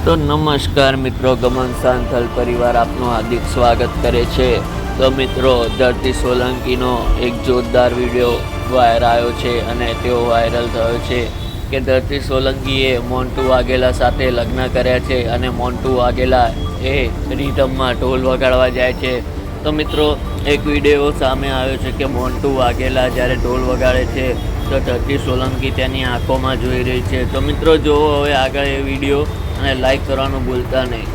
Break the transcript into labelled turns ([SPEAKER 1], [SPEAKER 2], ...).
[SPEAKER 1] તો નમસ્કાર મિત્રો, ગમન સાંથલ પરિવાર આપનું હાર્દિક સ્વાગત કરે છે। તો મિત્રો, ધરતી સોલંકીનો એક જોરદાર વિડીયો વાયરલ આવ્યો છે અને તેઓ વાયરલ થયો છે કે ધરતી સોલંકીએ મોન્ટુ વાઘેલા સાથે લગ્ન કર્યા છે અને મોન્ટુ વાઘેલા એ રીધમમાં ઢોલ વગાડવા જાય છે। તો મિત્રો, એક વિડીયો સામે આવ્યો છે કે મોન્ટુ વાઘેલા જ્યારે ઢોલ વગાડે છે તો ધરતી સોલંકી તેની આંખોમાં જોઈ રહી છે। તો મિત્રો, જોવો હવે આગળ એ વિડીયો અને લાઈક કરવાનું ભૂલતા નહીં।